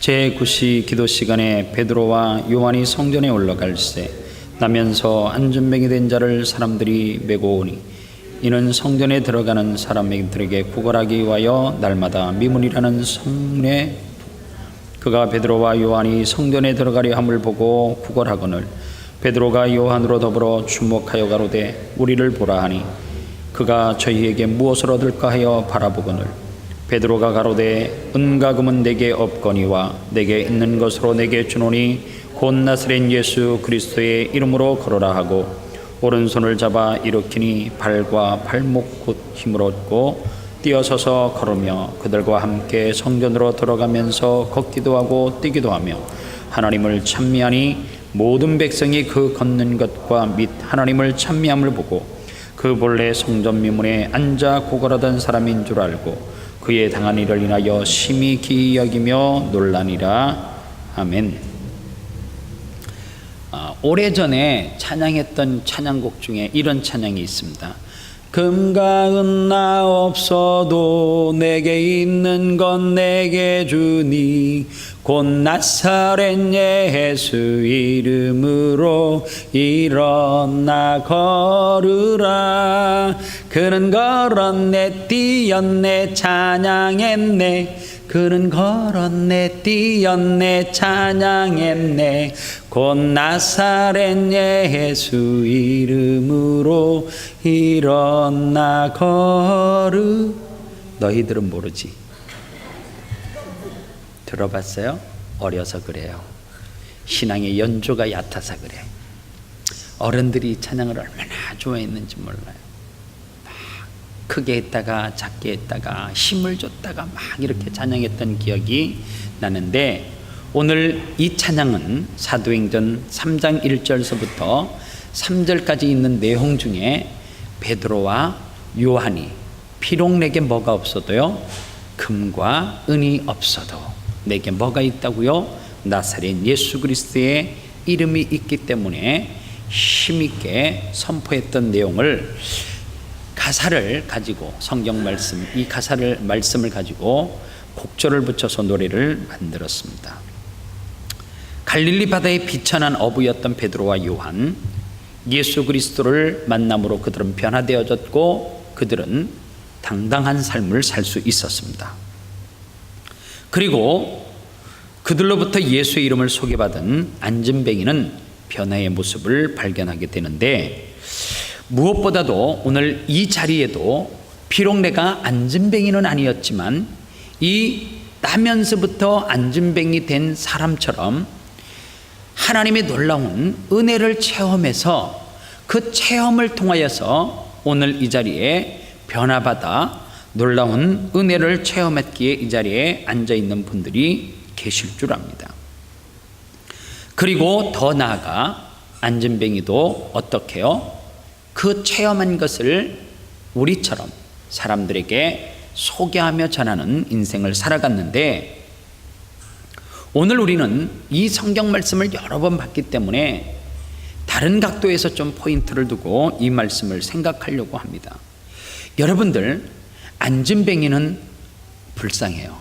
제9시 기도 시간에 베드로와 요한이 성전에 올라갈새 나면서 안전병이 된 자를 사람들이 메고 오니 이는 성전에 들어가는 사람들에게 구걸하기 위하여 날마다 미문이라는 성문에 그가 베드로와 요한이 성전에 들어가려 함을 보고 구걸하거늘 베드로가 요한으로 더불어 주목하여 가로되 우리를 보라 하니 그가 저희에게 무엇을 얻을까 하여 바라보거늘 베드로가 가로되 은과 금은 내게 없거니와 내게 있는 것으로 내게 주노니 곧 나사렛 예수 그리스도의 이름으로 걸어라 하고 오른손을 잡아 일으키니 발과 발목 곧 힘을 얻고 뛰어서서 걸으며 그들과 함께 성전으로 들어가면서 걷기도 하고 뛰기도 하며 하나님을 찬미하니 모든 백성이 그 걷는 것과 및 하나님을 찬미함을 보고 그 본래 성전 미문에 앉아 구걸하던 사람인 줄 알고 그의 당한 일을 인하여 심히 기이 여기며 놀라니라. 아멘. 오래전에 찬양했던 찬양곡 중에 이런 찬양이 있습니다. 금과 은 나 없어도 내게 있는 건 내게 주니 곧 나사렛 예수 이름으로 일어나 걸으라. 그는 걸었네 뛰었네 찬양했네 그는 걸었네 뛰었네 찬양했네 곧 나사렛 예수 이름으로 일어나 걸으. 너희들은 모르지? 들어봤어요? 어려서 그래요. 신앙의 연조가 얕아서 그래. 어른들이 찬양을 얼마나 좋아했는지 몰라요. 막 크게 했다가 작게 했다가 힘을 줬다가 막 이렇게 찬양했던 기억이 나는데 오늘 이 찬양은 사도행전 3장 1절서부터 3절까지 있는 내용 중에 베드로와 요한이 비록 내게 뭐가 없어도요 금과 은이 없어도 내게 뭐가 있다고요? 나사렛 예수 그리스도의 이름이 있기 때문에 힘있게 선포했던 내용을 가사를 가지고 성경 말씀 이 말씀을 가지고 곡절을 붙여서 노래를 만들었습니다. 갈릴리 바다에 비천한 어부였던 베드로와 요한 예수 그리스도를 만남으로 그들은 변화되어졌고 그들은 당당한 삶을 살 수 있었습니다. 그리고 그들로부터 예수의 이름을 소개받은 안진뱅이는 변화의 모습을 발견하게 되는데 무엇보다도 오늘 이 자리에도 비록 내가 안진뱅이는 아니었지만 이 나면서부터 안진뱅이 된 사람처럼 하나님의 놀라운 은혜를 체험해서 그 체험을 통하여서 오늘 이 자리에 변화받아 놀라운 은혜를 체험했기에 이 자리에 앉아있는 분들이 계실 줄 압니다. 그리고 더 나아가 안진뱅이도 어떻게 해요? 그 체험한 것을 우리처럼 사람들에게 소개하며 전하는 인생을 살아갔는데 오늘 우리는 이 성경 말씀을 여러 번 봤기 때문에 다른 각도에서 좀 포인트를 두고 이 말씀을 생각하려고 합니다. 여러분들 안진뱅이는 불쌍해요.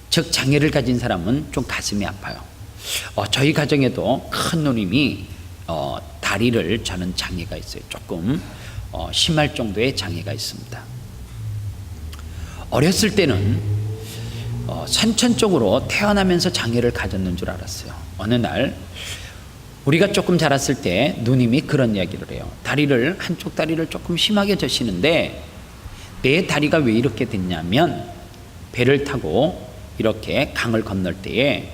즉 장애를 가진 사람은 좀 가슴이 아파요. 저희 가정에도 큰 누님이 다리를 저는 장애가 있어요. 조금 심할 정도의 장애가 있습니다. 어렸을 때는 선천적으로 태어나면서 장애를 가졌는 줄 알았어요. 어느 날 우리가 조금 자랐을 때 누님이 그런 이야기를 해요. 한쪽 다리를 조금 심하게 젖시는데 내 다리가 왜 이렇게 됐냐면 배를 타고 이렇게 강을 건널 때에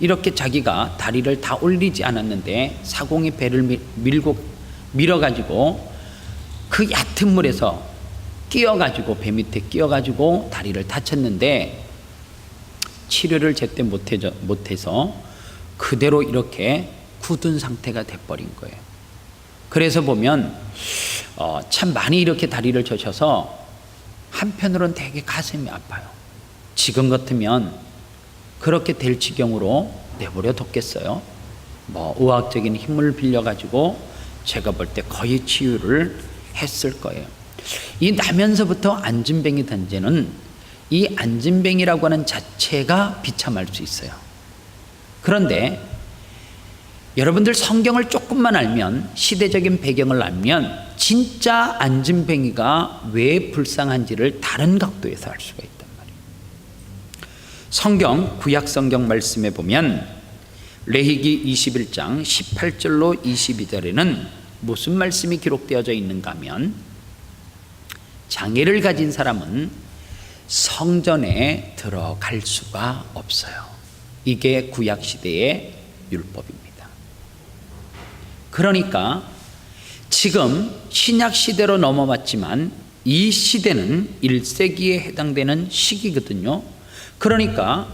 이렇게 자기가 다리를 다 올리지 않았는데 사공이 배를 밀어가지고 그 얕은 물에서 끼어가지고 배 밑에 끼어가지고 다리를 다쳤는데 치료를 제때 못해서 그대로 이렇게 굳은 상태가 돼버린 거예요. 그래서 보면 참 많이 이렇게 다리를 젖혀서 한편으로는 되게 가슴이 아파요. 지금 같으면 그렇게 될 지경으로 내버려 뒀겠어요? 의학적인 힘을 빌려가지고 제가 볼 때 거의 치유를 했을 거예요. 이 나면서부터 안진뱅이 단제는 이 안진뱅이라고 하는 자체가 비참할 수 있어요. 그런데 여러분들 성경을 조금만 알면, 시대적인 배경을 알면 진짜 안진뱅이가 왜 불쌍한지를 다른 각도에서 알 수가 있단 말이에요. 성경, 구약 성경 말씀에 보면 레위기 21장 18절로 22절에는 무슨 말씀이 기록되어져 있는가 하면, 장애를 가진 사람은 성전에 들어갈 수가 없어요. 이게 구약 시대의 율법입니다. 그러니까 지금 신약 시대로 넘어왔지만 이 시대는 1세기에 해당되는 시기거든요. 그러니까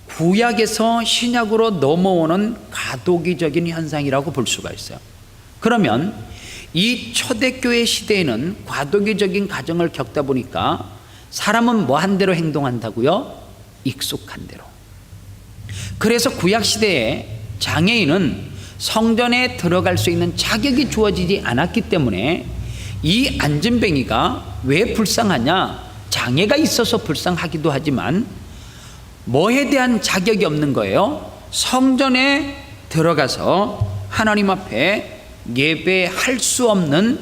구약에서 신약으로 넘어오는 과도기적인 현상이라고 볼 수가 있어요. 그러면 이 초대교회 시대에는 과도기적인 과정을 겪다 보니까 사람은 뭐 한 대로 행동한다고요? 익숙한 대로. 그래서 구약 시대에 장애인은 성전에 들어갈 수 있는 자격이 주어지지 않았기 때문에 이 안진뱅이가 왜 불쌍하냐? 장애가 있어서 불쌍하기도 하지만 뭐에 대한 자격이 없는 거예요? 성전에 들어가서 하나님 앞에 예배할 수 없는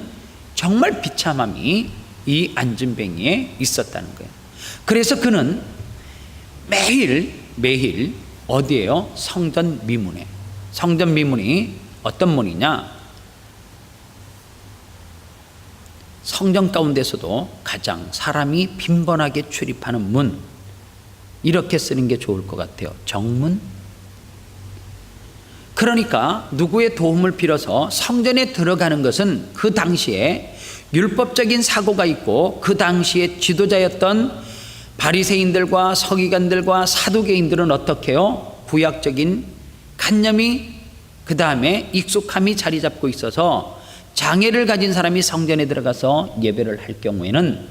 정말 비참함이 이 안진뱅이에 있었다는 거예요. 그래서 그는 매일 어디에요? 성전 미문에. 성전 미문이 어떤 문이냐? 성전 가운데서도 가장 사람이 빈번하게 출입하는 문, 이렇게 쓰는 게 좋을 것 같아요. 정문. 그러니까 누구의 도움을 빌어서 성전에 들어가는 것은 그 당시에 율법적인 사고가 있고, 그 당시에 지도자였던 바리새인들과 서기관들과 사두개인들은 어떻게 해요? 구약적인 관념이, 그 다음에 익숙함이 자리 잡고 있어서 장애를 가진 사람이 성전에 들어가서 예배를 할 경우에는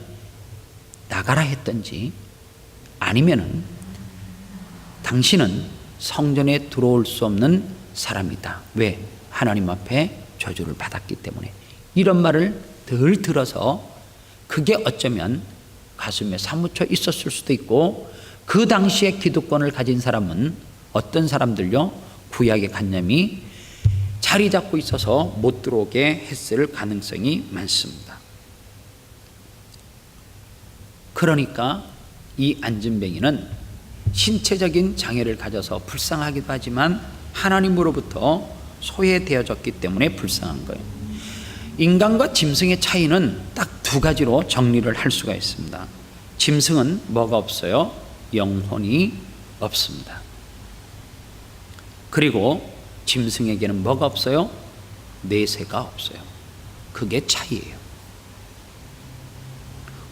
나가라 했던지, 아니면은 당신은 성전에 들어올 수 없는 사람이다. 왜? 하나님 앞에 저주를 받았기 때문에. 이런 말을 늘 들어서 그게 어쩌면 가슴에 사무쳐 있었을 수도 있고, 그 당시에 기득권을 가진 사람은 어떤 사람들요? 구약의 관념이 자리 잡고 있어서 못 들어오게 했을 가능성이 많습니다. 그러니까 이 안진뱅이는 신체적인 장애를 가져서 불쌍하기도 하지만 하나님으로부터 소외되어졌기 때문에 불쌍한 거예요. 인간과 짐승의 차이는 딱 두 가지로 정리를 할 수가 있습니다. 짐승은 뭐가 없어요? 영혼이 없습니다. 그리고 짐승에게는 뭐가 없어요? 내세가 없어요. 그게 차이예요.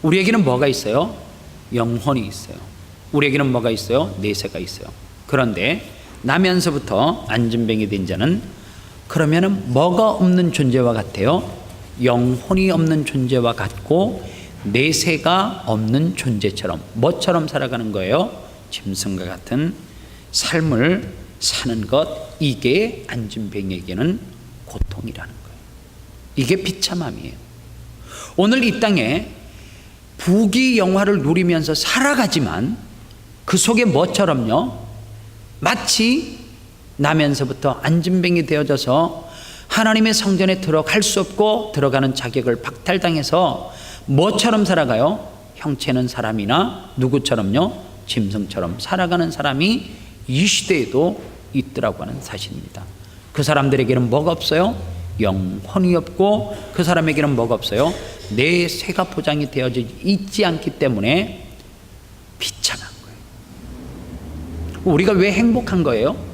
우리에게는 뭐가 있어요? 영혼이 있어요. 우리에게는 뭐가 있어요? 내세가 있어요. 그런데 나면서부터 안진뱅이 된 자는 그러면은 뭐가 없는 존재와 같아요? 영혼이 없는 존재와 같고 내세가 없는 존재처럼, 뭐처럼 살아가는 거예요? 짐승과 같은 삶을 사는 것. 이게 안진뱅이에게는 고통이라는 거예요. 이게 비참함이에요. 오늘 이 땅에 부귀 영화를 누리면서 살아가지만 그 속에 뭐처럼요? 마치 나면서부터 안진뱅이 되어져서 하나님의 성전에 들어갈 수 없고 들어가는 자격을 박탈당해서 뭐처럼 살아가요? 형체는 사람이나 누구처럼요? 짐승처럼 살아가는 사람이 이 시대에도 있더라고 하는 사실입니다. 그 사람들에게는 뭐가 없어요? 영혼이 없고, 그 사람에게는 뭐가 없어요? 내세가 포장이 되어져 있지 않기 때문에 비참한 거예요. 우리가 왜 행복한 거예요?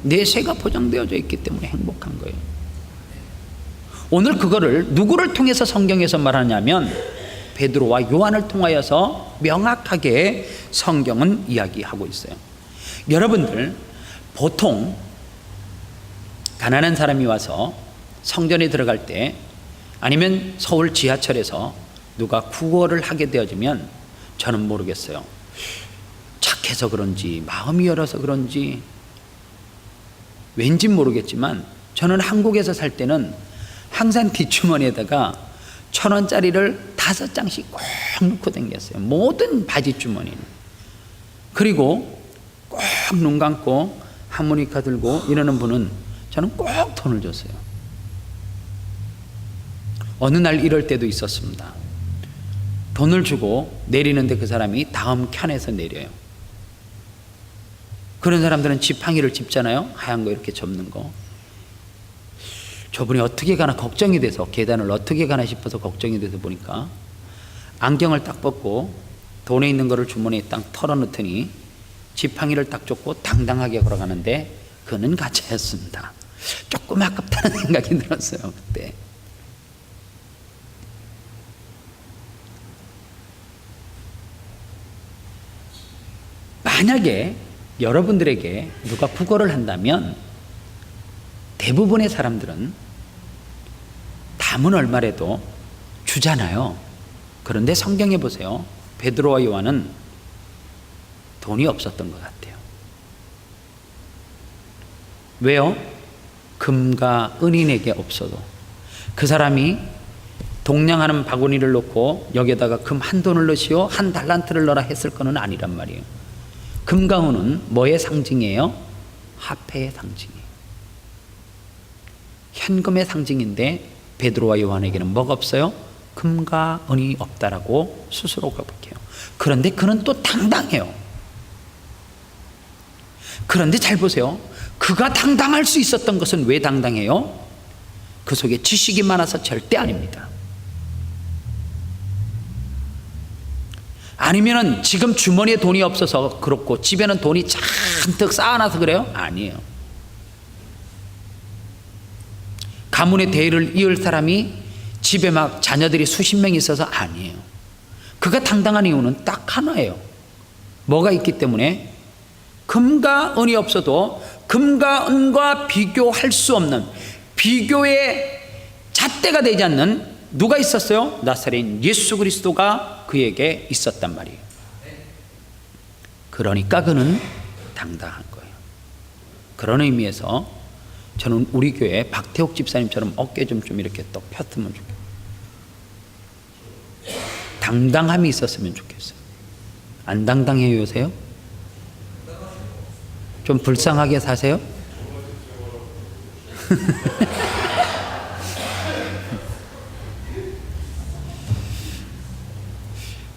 내세가 포장되어져 있기 때문에 행복한 거예요. 오늘 그거를 누구를 통해서 성경에서 말하냐면 베드로와 요한을 통하여서 명확하게 성경은 이야기하고 있어요. 여러분들, 보통 가난한 사람이 와서 성전에 들어갈 때, 아니면 서울 지하철에서 누가 구걸을 하게 되어지면 저는 모르겠어요. 착해서 그런지 마음이 열어서 그런지 왠지 모르겠지만 저는 한국에서 살 때는 항상 뒷주머니에다가 1,000원짜리를 5장씩 꼭 넣고 다녔어요. 모든 바지 주머니는. 그리고 꼭 눈 감고 하모니카 들고 이러는 분은 저는 꼭 돈을 줬어요. 어느 날 이럴 때도 있었습니다. 돈을 주고 내리는데 그 사람이 다음 칸에서 내려요. 그런 사람들은 지팡이를 짚잖아요. 하얀 거 이렇게 접는 거. 저분이 어떻게 가나 걱정이 돼서, 계단을 어떻게 가나 싶어서 걱정이 돼서 보니까 안경을 딱 벗고 돈에 있는 거를 주머니에 딱 털어넣더니 지팡이를 딱 쫓고 당당하게 걸어가는데 그는 가짜였습니다. 조금 아깝다는 생각이 들었어요. 그때. 만약에 여러분들에게 누가 부고를 한다면 대부분의 사람들은 담은 얼마라도 주잖아요. 그런데 성경에 보세요. 베드로와 요한은 돈이 없었던 것 같아요. 왜요? 금과 은인에게 없어도 그 사람이 동량하는 바구니를 놓고 여기에다가 금 한 돈을 넣으시오, 한 달란트를 넣어라 했을 거는 아니란 말이에요. 금과 은은 뭐의 상징이에요? 화폐의 상징이에요. 현금의 상징인데 베드로와 요한에게는 뭐가 없어요? 금과 은이 없다라고 스스로 고백해요. 그런데 그는 또 당당해요. 그런데 잘 보세요. 그가 당당할 수 있었던 것은 왜 당당해요? 그 속에 지식이 많아서 절대 아닙니다. 아니면은 지금 주머니에 돈이 없어서 그렇고 집에는 돈이 잔뜩 쌓아놔서 그래요? 아니에요. 가문의 대의를 이을 사람이 집에 막 자녀들이 수십 명 있어서 아니에요. 그가 당당한 이유는 딱 하나예요. 뭐가 있기 때문에? 금과 은이 없어도 금과 은과 비교할 수 없는, 비교의 잣대가 되지 않는 누가 있었어요? 나사렛 예수 그리스도가 그에게 있었단 말이에요. 그러니까 그는 당당한 거예요. 그런 의미에서 저는 우리 교회 박태옥 집사님처럼 어깨 좀 이렇게 또 폈으면 좋겠어요. 당당함이 있었으면 좋겠어요. 안 당당해요 요새요? 좀 불쌍하게 사세요?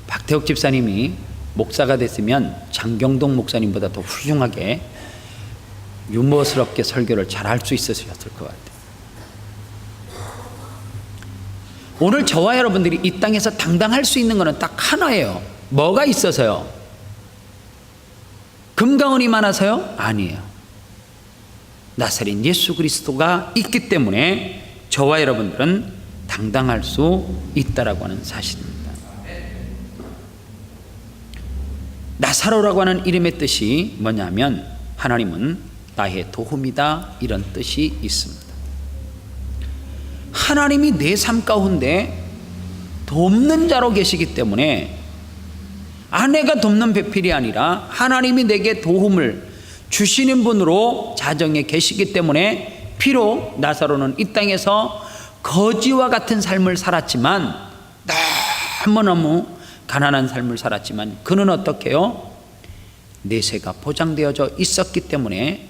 박태옥 집사님이 목사가 됐으면 장경동 목사님보다 더 훌륭하게 유머스럽게 설교를 잘할 수 있으셨을 것 같아요. 오늘 저와 여러분들이 이 땅에서 당당할 수 있는 것은 딱 하나예요. 뭐가 있어서요? 금과 은이 많아서요? 아니에요. 나사렛 예수 그리스도가 있기 때문에 저와 여러분들은 당당할 수 있다라고 하는 사실입니다. 나사로라고 하는 이름의 뜻이 뭐냐면 하나님은 나의 도움이다, 이런 뜻이 있습니다. 하나님이 내 삶 가운데 돕는 자로 계시기 때문에 아내가 돕는 배필이 아니라 하나님이 내게 도움을 주시는 분으로 자정에 계시기 때문에 비록 나사로는 이 땅에서 거지와 같은 삶을 살았지만, 너무너무 가난한 삶을 살았지만 그는 어떻게 해요? 내세가 보장되어져 있었기 때문에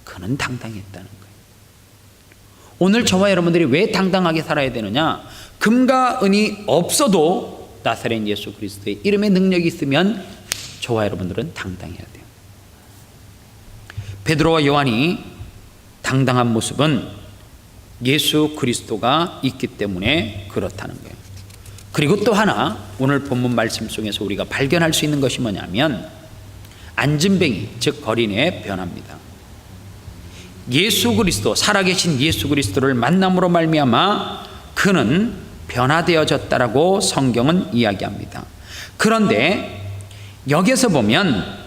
그는 당당했다는 거예요. 오늘 저와 여러분들이 왜 당당하게 살아야 되느냐? 금과 은이 없어도 나사렛 예수 그리스도의 이름의 능력이 있으면 저와 여러분들은 당당해야 돼요. 베드로와 요한이 당당한 모습은 예수 그리스도가 있기 때문에 그렇다는 거예요. 그리고 또 하나 오늘 본문 말씀 속에서 우리가 발견할 수 있는 것이 뭐냐면 안진뱅이, 즉 거린의 변화입니다. 예수 그리스도, 살아계신 예수 그리스도를 만남으로 말미암아 그는 변화되어졌다라고 성경은 이야기합니다. 그런데 여기서 보면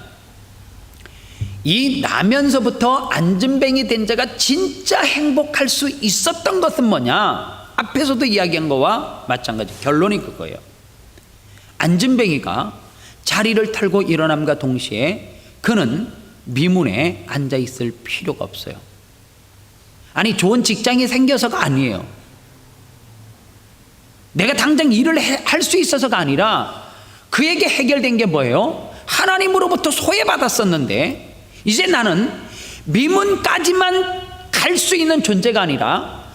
이 나면서부터 안진뱅이 된 자가 진짜 행복할 수 있었던 것은 뭐냐? 앞에서도 이야기한 거와 마찬가지, 결론이 그거예요. 안진뱅이가 자리를 털고 일어남과 동시에 그는 미문에 앉아 있을 필요가 없어요. 아니, 좋은 직장이 생겨서가 아니에요. 내가 당장 일을 할 수 있어서가 아니라 그에게 해결된 게 뭐예요? 하나님으로부터 소외받았었는데 이제 나는 미문까지만 갈 수 있는 존재가 아니라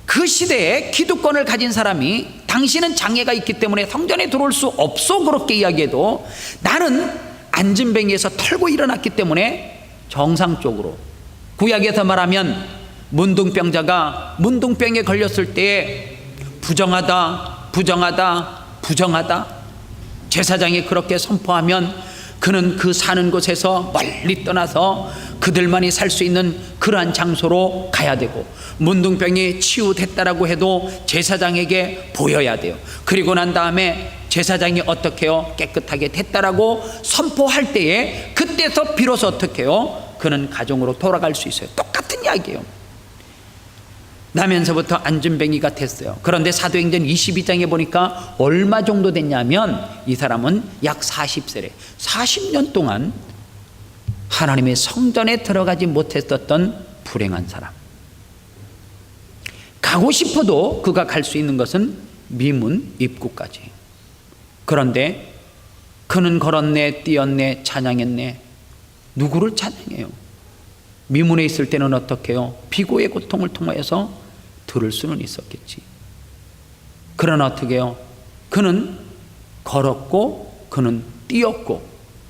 그 시대에 기득권을 가진 사람이 당신은 장애가 있기 때문에 성전에 들어올 수 없어 그렇게 이야기해도 나는 안진뱅이에서 털고 일어났기 때문에 정상적으로, 구약에서 말하면 문둥병자가 문둥병에 걸렸을 때에 부정하다 제사장이 그렇게 선포하면 그는 그 사는 곳에서 멀리 떠나서 그들만이 살 수 있는 그러한 장소로 가야 되고, 문둥병이 치유됐다라고 해도 제사장에게 보여야 돼요. 그리고 난 다음에 제사장이 어떻게 해요? 깨끗하게 됐다라고 선포할 때에 그때서 비로소 어떻게 해요? 그는 가정으로 돌아갈 수 있어요. 똑같은 이야기예요. 나면서부터 안진뱅이가 됐어요. 그런데 사도행전 22장에 보니까 얼마 정도 됐냐면 이 사람은 약 40세래 40년 동안 하나님의 성전에 들어가지 못했었던 불행한 사람. 가고 싶어도 그가 갈 수 있는 것은 미문 입구까지. 그런데 그는 걸었네, 뛰었네, 찬양했네. 누구를 찬양해요? 미문에 있을 때는 어떻게 해요? 비고의 고통을 통하여서 들을 수는 있었겠지. 그러나 어떻게 해요? 그는 걸었고, 그는 뛰었고,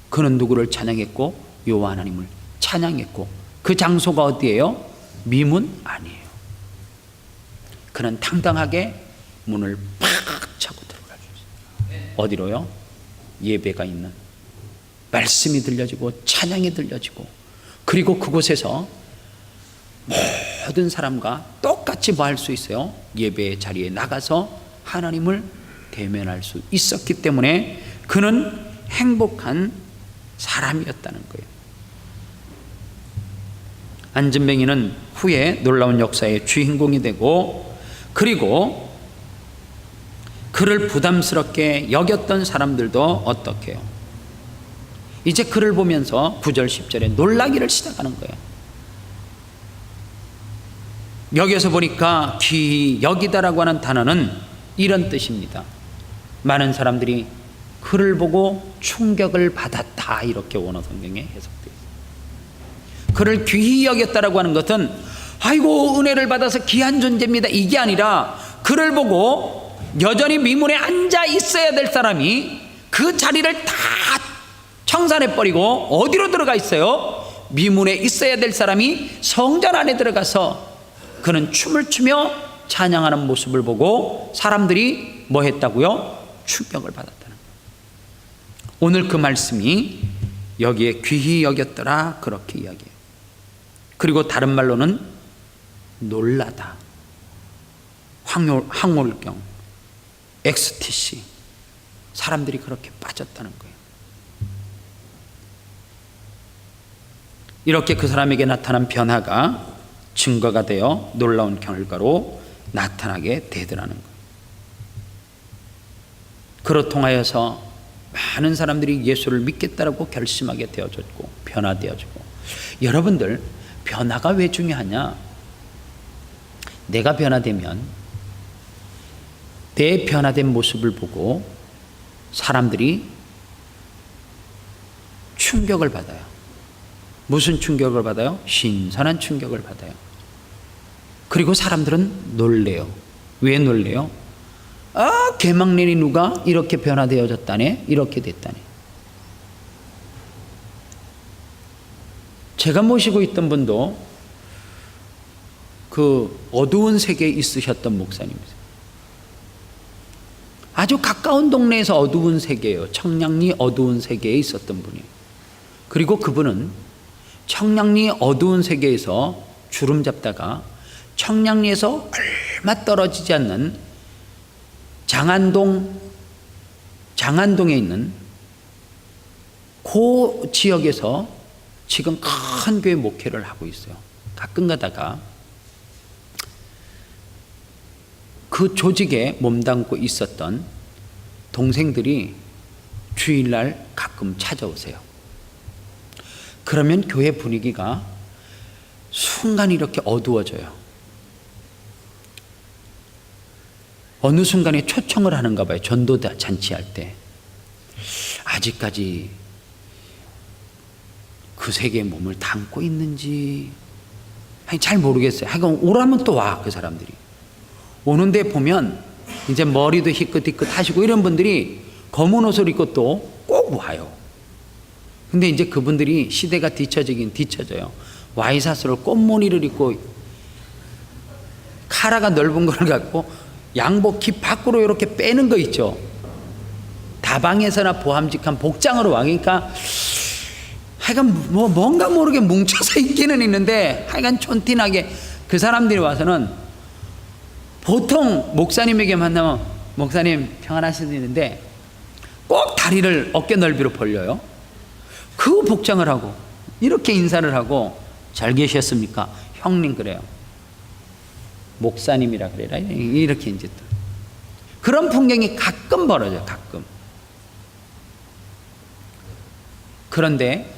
그는 누구를 찬양했고? 여호와 하나님을 찬양했고, 그 장소가 어디예요? 미문 아니에요. 그는 당당하게 문을 팍 차고 들어갈 수 있어요. 어디로요? 예배가 있는, 말씀이 들려지고 찬양이 들려지고, 그리고 그곳에서 모든 사람과 똑같이 뭐 할 수 있어요? 예배 자리에 나가서 하나님을 대면할 수 있었기 때문에 그는 행복한 사람이었다는 거예요. 안진뱅이는 후에 놀라운 역사의 주인공이 되고, 그리고 그를 부담스럽게 여겼던 사람들도 어떻게 해요? 이제 그를 보면서 9절 10절에 놀라기를 시작하는 거예요. 여기서 보니까 귀히 여기다라고 하는 단어는 이런 뜻입니다. 많은 사람들이 그를 보고 충격을 받았다 이렇게 원어 성경에 해석되어 있습니다. 그를 귀히 여겼다라고 하는 것은 아이고 은혜를 받아서 귀한 존재입니다 이게 아니라, 그를 보고 여전히 미문에 앉아 있어야 될 사람이 그 자리를 다 청산해버리고 어디로 들어가 있어요? 미문에 있어야 될 사람이 성전 안에 들어가서 그는 춤을 추며 찬양하는 모습을 보고 사람들이 뭐 했다고요? 충격을 받았다는 거예요. 오늘 그 말씀이 여기에 귀히 여겼더라 그렇게 이야기해요. 그리고 다른 말로는 놀라다, 황홀경, 엑스티시, 사람들이 그렇게 빠졌다는 거예요. 이렇게 그 사람에게 나타난 변화가 증거가 되어 놀라운 결과로 나타나게 되더라는 거예요. 그로 통하여서 많은 사람들이 예수를 믿겠다라고 결심하게 되어졌고 변화되어지고. 여러분들, 변화가 왜 중요하냐? 내가 변화되면 내 변화된 모습을 보고 사람들이 충격을 받아요. 무슨 충격을 받아요? 신선한 충격을 받아요. 그리고 사람들은 놀래요. 왜 놀래요? 아, 개막내리 누가 이렇게 변화되어졌다네, 이렇게 됐다네. 제가 모시고 있던 분도 그 어두운 세계에 있으셨던 목사님이세요. 아주 가까운 동네에서 어두운 세계예요. 청량리 어두운 세계에 있었던 분이에요. 그리고 그분은 청량리 어두운 세계에서 주름 잡다가 청량리에서 얼마 떨어지지 않는 장안동에 있는 그 지역에서 지금 큰 교회 목회를 하고 있어요. 가끔 가다가 그 조직에 몸담고 있었던 동생들이 주일날 가끔 찾아오세요. 그러면 교회 분위기가 순간 이렇게 어두워져요. 어느 순간에 초청을 하는가 봐요. 전도 잔치할 때. 아직까지 그 세계의 몸을 담고 있는지 잘 모르겠어요. 하여간 오라면 또 와, 그 사람들이. 오는데 보면 이제 머리도 희끗희끗 하시고 이런 분들이 검은 옷을 입고 또 꼭 와요. 근데 이제 그분들이 시대가 뒤처지긴 뒤처져요. 와이사스를 꽃무늬를 입고 카라가 넓은 걸 갖고 양복 깃 밖으로 이렇게 빼는 거 있죠. 다방에서나 보함직한 복장으로 와. 그러니까 하여간 뭔가 모르게 뭉쳐서 있기는 있는데 하여간 촌티나게 그 사람들이 와서는 보통 목사님에게 만나면 목사님 평안하시는데 꼭 다리를 어깨 넓이로 벌려요. 그 복장을 하고 이렇게 인사를 하고 잘 계셨습니까? 형님 그래요. 목사님이라 그래라. 이렇게 이제 또 그런 풍경이 가끔 벌어져요. 가끔. 그런데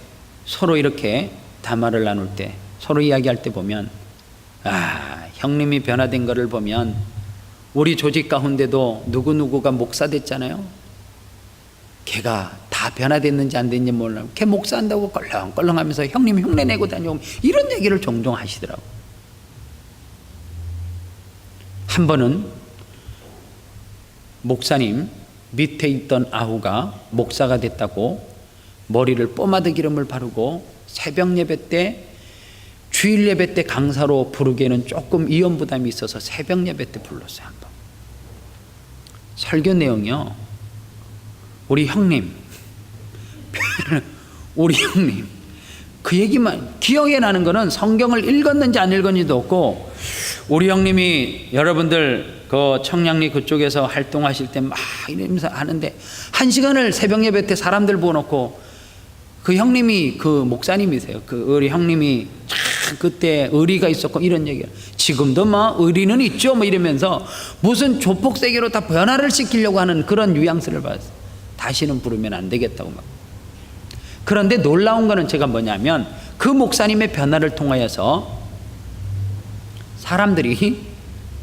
서로 이렇게 담화를 나눌 때 서로 이야기할 때 보면 형님이 변화된 것을 보면 우리 조직 가운데도 누구누구가 목사 됐잖아요. 걔가 다 변화됐는지 안 됐는지 몰라. 걔 목사한다고 껄렁껄렁하면서 형님 흉내 내고 다녀오면 이런 얘기를 종종 하시더라고. 한 번은 목사님 밑에 있던 아우가 목사가 됐다고 머리를 포마드 기름을 바르고 새벽 예배 때 주일 예배 때 강사로 부르기에는 조금 위험 부담이 있어서 새벽 예배 때 불렀어요. 한번 설교 내용이요, 우리 형님 그 얘기만 기억에 나는 거는 성경을 읽었는지 안 읽었는지도 없고, 우리 형님이 여러분들 그 청량리 그쪽에서 활동하실 때 막 이러면서 하는데 1시간을 새벽 예배 때 사람들 부어놓고 그 형님이 그 목사님이세요. 그 우리 형님이 그때 의리가 있었고 이런 얘기를 지금도 뭐 의리는 있죠 뭐 이러면서 무슨 조폭 세계로 다 변화를 시키려고 하는 그런 뉘앙스를 받았어요. 다시는 부르면 안 되겠다고 막. 그런데 놀라운 거는 제가 뭐냐면 그 목사님의 변화를 통하여서 사람들이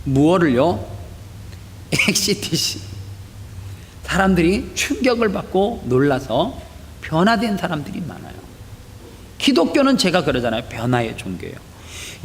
무엇을요? XCTC 사람들이 충격을 받고 놀라서 변화된 사람들이 많아요. 기독교는 제가 그러잖아요. 변화의 종교예요.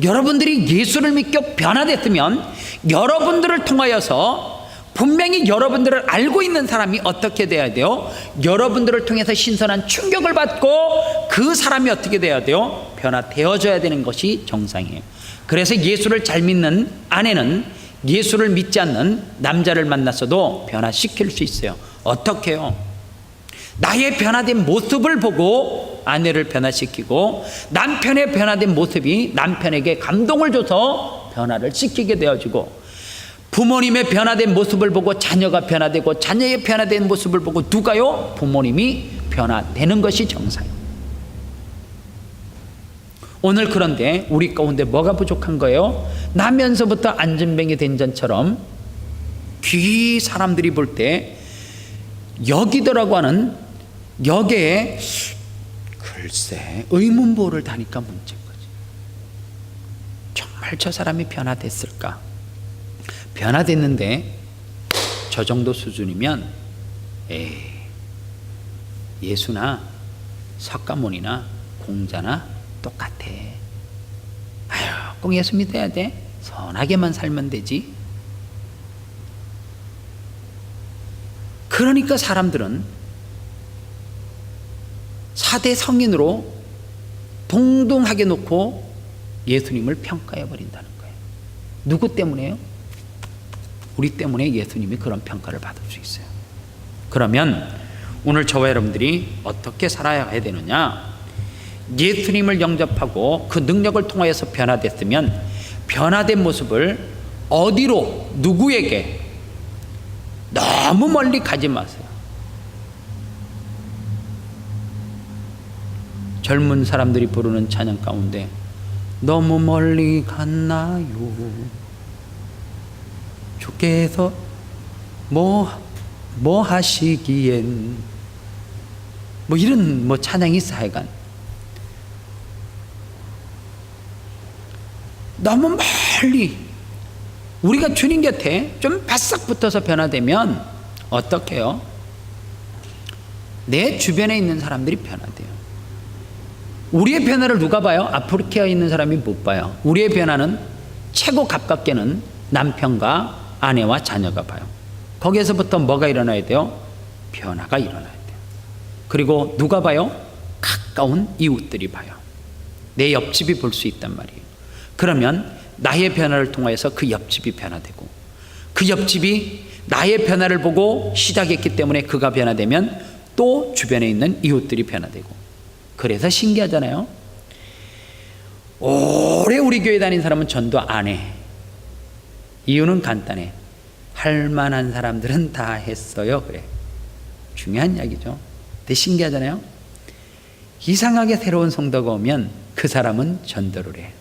여러분들이 예수를 믿고 변화됐으면 여러분들을 통하여서 분명히 여러분들을 알고 있는 사람이 어떻게 돼야 돼요? 여러분들을 통해서 신선한 충격을 받고 그 사람이 어떻게 돼야 돼요? 변화되어져야 되는 것이 정상이에요. 그래서 예수를 잘 믿는 아내는 예수를 믿지 않는 남자를 만났어도 변화시킬 수 있어요. 어떻게 해요? 나의 변화된 모습을 보고 아내를 변화시키고 남편의 변화된 모습이 남편에게 감동을 줘서 변화를 시키게 되어지고, 부모님의 변화된 모습을 보고 자녀가 변화되고 자녀의 변화된 모습을 보고 누가요? 부모님이 변화되는 것이 정상이에요. 오늘 그런데 우리 가운데 뭐가 부족한 거예요? 나면서부터 안전뱅이 된전처럼 귀 사람들이 볼 때 여기더라고 하는 여기에 글쎄 의문부호를 다니까 문제인 거지. 정말 저 사람이 변화됐을까? 변화됐는데 저 정도 수준이면 예수나 석가모니나 공자나 똑같아. 아유, 꼭 예수 믿어야 돼? 선하게만 살면 되지. 그러니까 사람들은 4대 성인으로 동등하게 놓고 예수님을 평가해 버린다는 거예요. 누구 때문에요? 우리 때문에 예수님이 그런 평가를 받을 수 있어요. 그러면 오늘 저와 여러분들이 어떻게 살아야 되느냐? 예수님을 영접하고 그 능력을 통하여서 변화됐으면 변화된 모습을 어디로, 누구에게 너무 멀리 가지 마세요. 젊은 사람들이 부르는 찬양 가운데 너무 멀리 갔나요? 주께서 뭐 하시기엔 뭐 이런 찬양이 있어. 하여간 너무 멀리 우리가 주님 곁에 좀 바싹 붙어서 변화되면 어떻게 해요? 내 주변에 있는 사람들이 변화돼요. 우리의 변화를 누가 봐요? 아프리카에 있는 사람이 못 봐요. 우리의 변화는 최고 가깝게는 남편과 아내와 자녀가 봐요. 거기에서부터 뭐가 일어나야 돼요? 변화가 일어나야 돼요. 그리고 누가 봐요? 가까운 이웃들이 봐요. 내 옆집이 볼 수 있단 말이에요. 그러면 나의 변화를 통해서 그 옆집이 변화되고, 그 옆집이 나의 변화를 보고 시작했기 때문에 그가 변화되면 또 주변에 있는 이웃들이 변화되고. 그래서 신기하잖아요. 오래 우리 교회 다닌 사람은 전도 안 해. 이유는 간단해. 할 만한 사람들은 다 했어요. 그래. 중요한 이야기죠. 되게 신기하잖아요. 이상하게 새로운 성도가 오면 그 사람은 전도를 해.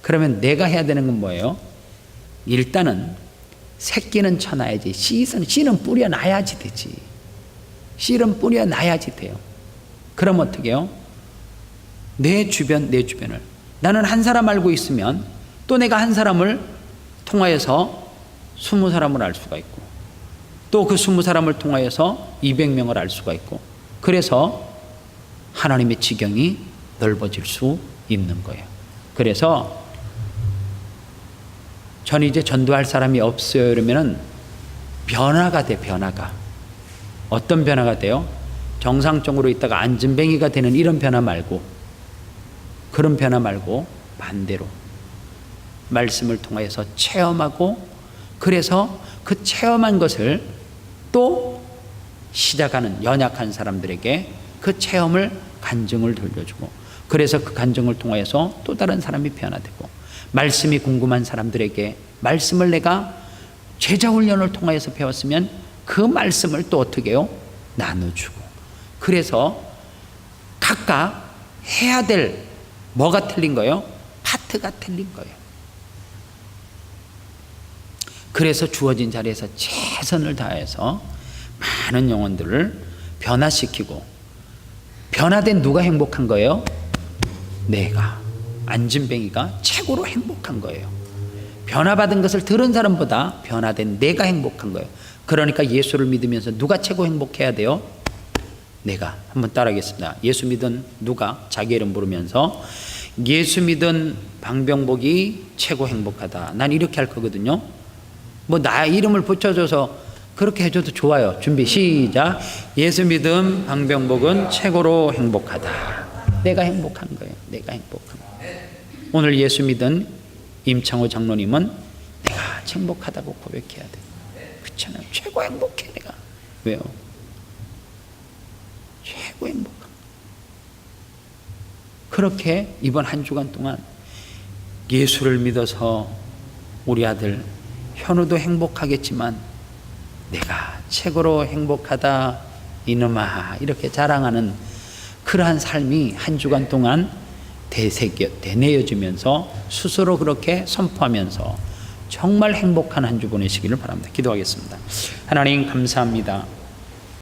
그러면 내가 해야 되는 건 뭐예요? 일단은 새끼는 쳐놔야지. 씨는 뿌려놔야지 되지. 씨는 뿌려놔야지 돼요. 그럼 어떻게 해요? 내 주변을. 나는 한 사람 알고 있으면 또 내가 한 사람을 통하여서 20사람을 알 수가 있고, 또 그 20사람을 통하여서 200명을 알 수가 있고, 그래서 하나님의 지경이 넓어질 수 있는 거예요. 그래서 저는 이제 전도할 사람이 없어요 이러면은 변화가 돼. 변화가 어떤 변화가 돼요? 정상적으로 있다가 안진뱅이가 되는 이런 변화 말고, 그런 변화 말고 반대로 말씀을 통해서 체험하고, 그래서 그 체험한 것을 또 시작하는 연약한 사람들에게 그 체험을 간증을 들려주고, 그래서 그 간증을 통해서 또 다른 사람이 변화되고, 말씀이 궁금한 사람들에게 말씀을 내가 제자 훈련을 통해서 배웠으면 그 말씀을 또 어떻게 해요? 나눠주고. 그래서 각각 해야 될 뭐가 틀린 거예요? 파트가 틀린 거예요. 그래서 주어진 자리에서 최선을 다해서 많은 영혼들을 변화시키고, 변화된 누가 행복한 거예요? 내가, 안진뱅이가 최고로 행복한 거예요. 변화받은 것을 들은 사람보다 변화된 내가 행복한 거예요. 그러니까 예수를 믿으면서 누가 최고 행복해야 돼요? 내가. 한번 따라하겠습니다. 예수 믿은 누가? 자기 이름 부르면서 예수 믿은 방병복이 최고 행복하다. 난 이렇게 할 거거든요. 뭐 나 이름을 붙여줘서 그렇게 해줘도 좋아요. 준비 시작. 예수 믿음 방병복은 최고로 행복하다. 내가 행복한 거예요. 내가 행복한 거예요. 오늘 예수 믿은 임창호 장로님은 내가 행복하다고 고백해야 돼. 그렇잖아요. 최고 행복해 내가. 왜요? 최고 행복한. 그렇게 이번 한 주간 동안 예수를 믿어서 우리 아들 현우도 행복하겠지만 내가 최고로 행복하다 이놈아 이렇게 자랑하는 그러한 삶이 한 주간 동안 되뇌어지면서 스스로 그렇게 선포하면서 정말 행복한 한 주 보내시기를 바랍니다. 기도하겠습니다. 하나님 감사합니다.